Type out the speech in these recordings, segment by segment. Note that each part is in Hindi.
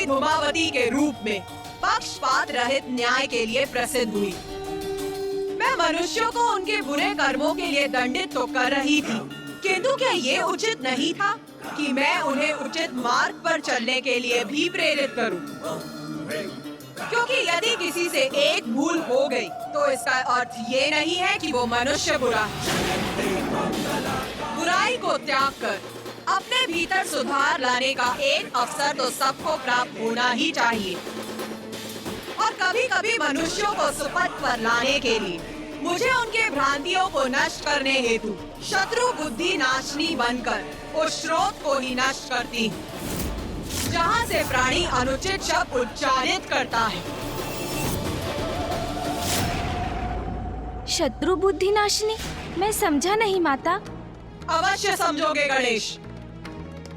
देवी धूमावती के रूप में पक्षपात रहित न्याय के लिए प्रसिद्ध हुई। मैं मनुष्यों को उनके बुरे कर्मों के लिए दंडित तो कर रही थी, किंतु क्या ये उचित नहीं था कि मैं उन्हें उचित मार्ग पर चलने के लिए भी प्रेरित करूं? क्योंकि यदि किसी से एक भूल हो गई, तो इसका अर्थ ये नहीं है कि वो मनुष्य बुरा है। बुराई को त्याग कर अपने भीतर सुधार लाने का एक अवसर तो सबको प्राप्त होना ही चाहिए। और कभी-कभी मनुष्यों को सुपथ पर लाने के लिए मुझे उनके भ्रांतियों को नष्ट करने हेतु शत्रु बुद्धि नाशनी बनकर उस स्रोत को ही नष्ट करती हूँ, जहाँ से प्राणी अनुचित शब्द उच्चारित करता है। शत्रु बुद्धि नाशनी? मैं समझा नहीं माता। अवश्य समझोगे गणेश,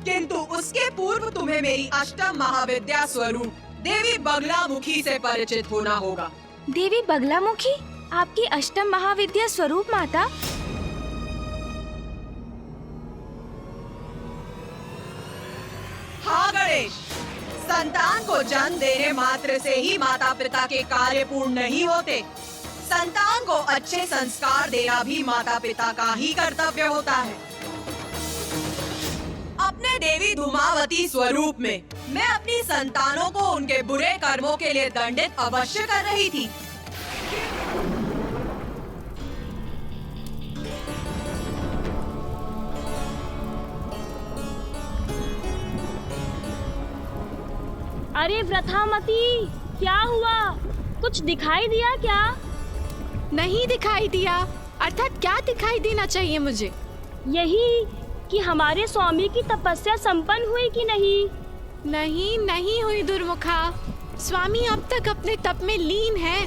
किंतु उसके पूर्व तुम्हें मेरी अष्टम महाविद्या स्वरूप देवी बगलामुखी से परिचित होना होगा। देवी बगलामुखी? आपकी अष्टम महाविद्या स्वरूप माता? हाँ गणेश, संतान को जन्म देने मात्र से ही माता पिता के कार्य पूर्ण नहीं होते। संतान को अच्छे संस्कार देना भी माता पिता का ही कर्तव्य होता है। अपने देवी धूमावती स्वरूप में मैं अपनी संतानों को उनके बुरे कर्मों के लिए दंडित अवश्य कर रही थी। अरे व्रथामती, क्या हुआ? कुछ दिखाई दिया क्या? नहीं दिखाई दिया। अर्थात क्या दिखाई देना चाहिए मुझे? यही कि हमारे स्वामी की तपस्या संपन्न हुई कि नहीं? नहीं, नहीं हुई दुर्मुखा। स्वामी अब तक अपने तप में लीन है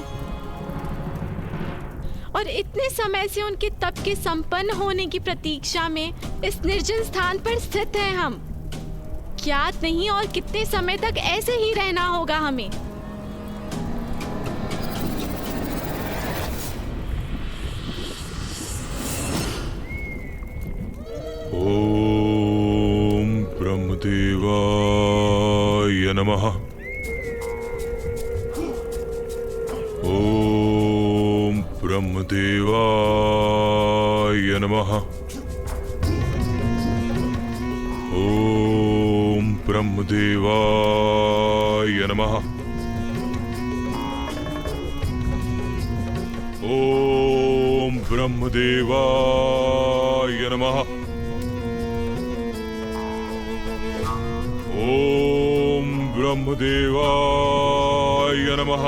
और इतने समय से उनके तप के संपन्न होने की प्रतीक्षा में इस निर्जन स्थान पर स्थित हैं हम। ज्ञात नहीं और कितने समय तक ऐसे ही रहना होगा हमें। ओम ब्रह्मदेवाय नमः। ओम ब्रह्मदेवाय नमः। ओम ब्रह्मदेवाय नमः। ओम ब्रह्मदेवाय नमः। ओम ब्रह्मदेवाय नमः।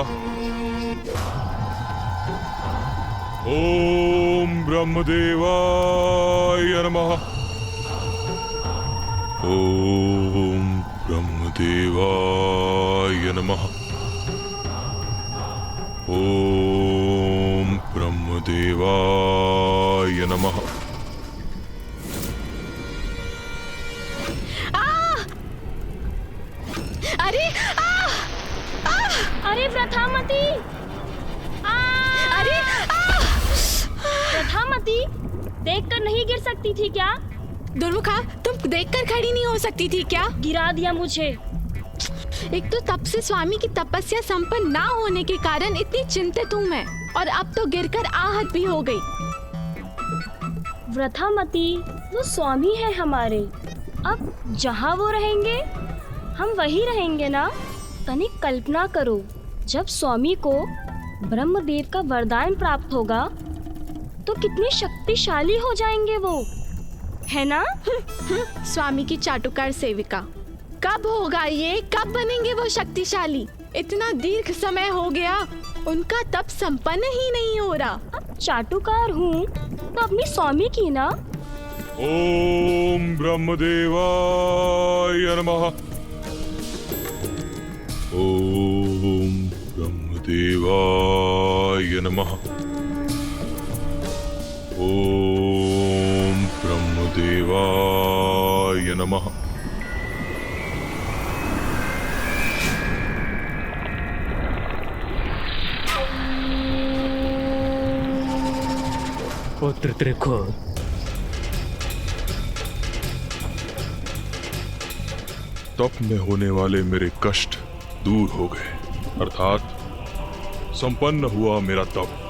ओम ब्रह्मदेवाय नमः। ओम ब्रह्मदेवाय नमः। ओम ब्रह्मदेवाय नमः। अरे व्रथामती! अरे व्रथामती, देखकर नहीं गिर सकती थी क्या? दुर्मुखा, तुम देखकर खड़ी नहीं हो सकती थी क्या? गिरा दिया मुझे। एक तो तब से स्वामी की तपस्या संपन्न ना होने के कारण इतनी चिंतित हूँ मैं, और अब तो गिरकर आहत भी हो गई। व्रथामती, वो स्वामी है हमारे। अब जहाँ वो रहेंगे हम वही रहेंगे ना। तनिक कल्पना करो, जब स्वामी को ब्रह्मदेव का वरदान प्राप्त होगा तो कितने शक्तिशाली हो जाएंगे वो, है ना? स्वामी की चाटुकार सेविका। कब होगा ये? कब बनेंगे वो शक्तिशाली? इतना दीर्घ समय हो गया, उनका तप संपन्न ही नहीं हो रहा। अब चाटुकार हूँ तो अपनी स्वामी की ना। ओम ब्रह्मदेवाय नमः। ओम ब्रह्मदेवाय नमः। ओम ब्रह्मदेवाय नमः। पुत्र त्रिकुट, तप में होने वाले मेरे कष्ट दूर हो गए, अर्थात संपन्न हुआ मेरा तप।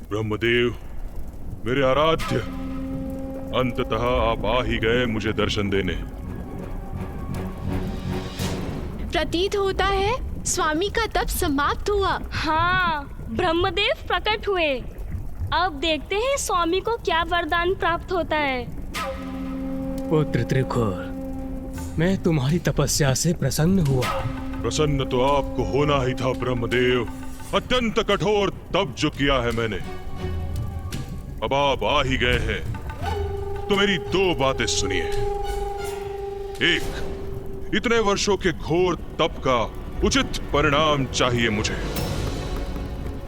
ब्रह्मदेव, मेरे आराध्य, अंततः आप आ ही गए मुझे दर्शन देने। प्रतीत होता है स्वामी का तप समाप्त हुआ। हाँ, ब्रह्मदेव प्रकट हुए। अब देखते हैं स्वामी को क्या वरदान प्राप्त होता है। पुत्र त्रिकुर, मैं तुम्हारी तपस्या से प्रसन्न हुआ। प्रसन्न तो आपको होना ही था ब्रह्मदेव। अत्यंत कठोर तप जो किया है मैंने, अब आप आ ही गए हैं तो मेरी दो बातें सुनिए। एक, इतने वर्षों के घोर तप का उचित परिणाम चाहिए मुझे,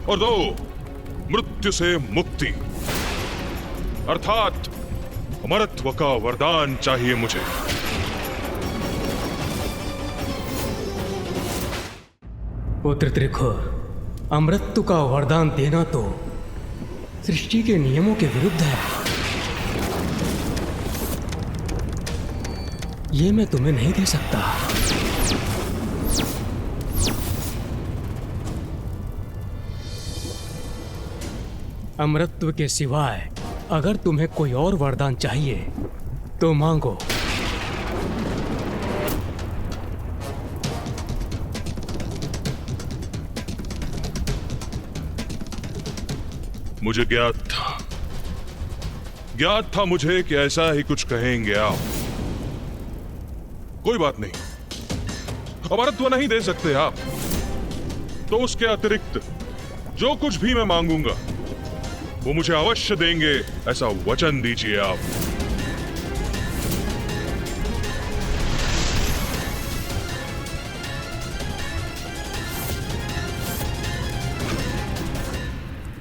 और दो, मृत्यु से मुक्ति अर्थात अमरत्व का वरदान चाहिए मुझे। पुत्र त्रिकुर, अमृत्यु का वरदान देना तो सृष्टि के नियमों के विरुद्ध है। ये मैं तुम्हें नहीं दे सकता। अमृत्व के सिवाय अगर तुम्हें कोई और वरदान चाहिए तो मांगो। मुझे ज्ञात था मुझे कि ऐसा ही कुछ कहेंगे आप। कोई बात नहीं, अमरत्व नहीं दे सकते आप, तो उसके अतिरिक्त जो कुछ भी मैं मांगूंगा वो मुझे अवश्य देंगे, ऐसा वचन दीजिए आप।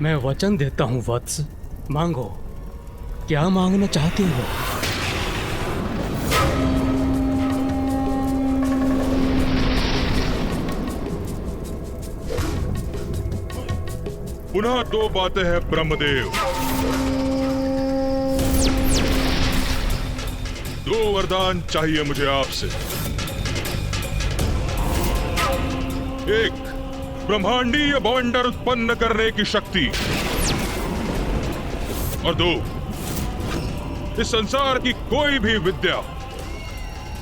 मैं वचन देता हूं वत्स, मांगो। क्या मांगना चाहते हो? पुनः दो बातें हैं ब्रह्मदेव। दो वरदान चाहिए मुझे आपसे। एक, ब्रह्मांडीय बवंडर उत्पन्न करने की शक्ति, और दो, इस संसार की कोई भी विद्या,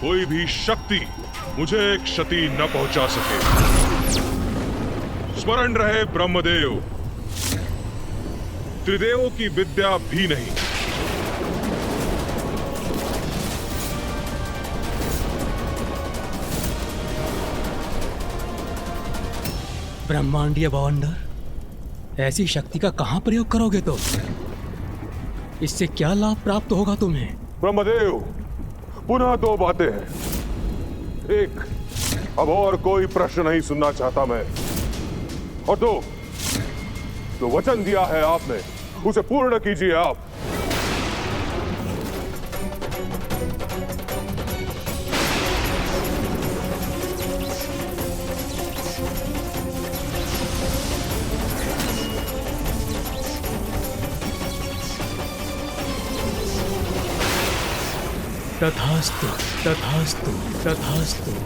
कोई भी शक्ति मुझे क्षति न पहुंचा सके। स्मरण रहे ब्रह्मदेव, त्रिदेवों की विद्या भी नहीं। ब्रह्मांडीय बवंडर, ऐसी शक्ति का कहां प्रयोग करोगे तुम? इससे क्या लाभ प्राप्त होगा तुम्हें? ब्रह्मदेव, पुनः दो बातें हैं। एक, अब और कोई प्रश्न नहीं सुनना चाहता मैं, और दो, जो वचन दिया है आपने उसे पूर्ण कीजिए आप। तथास्तु, तथास्तु, तथास्तु।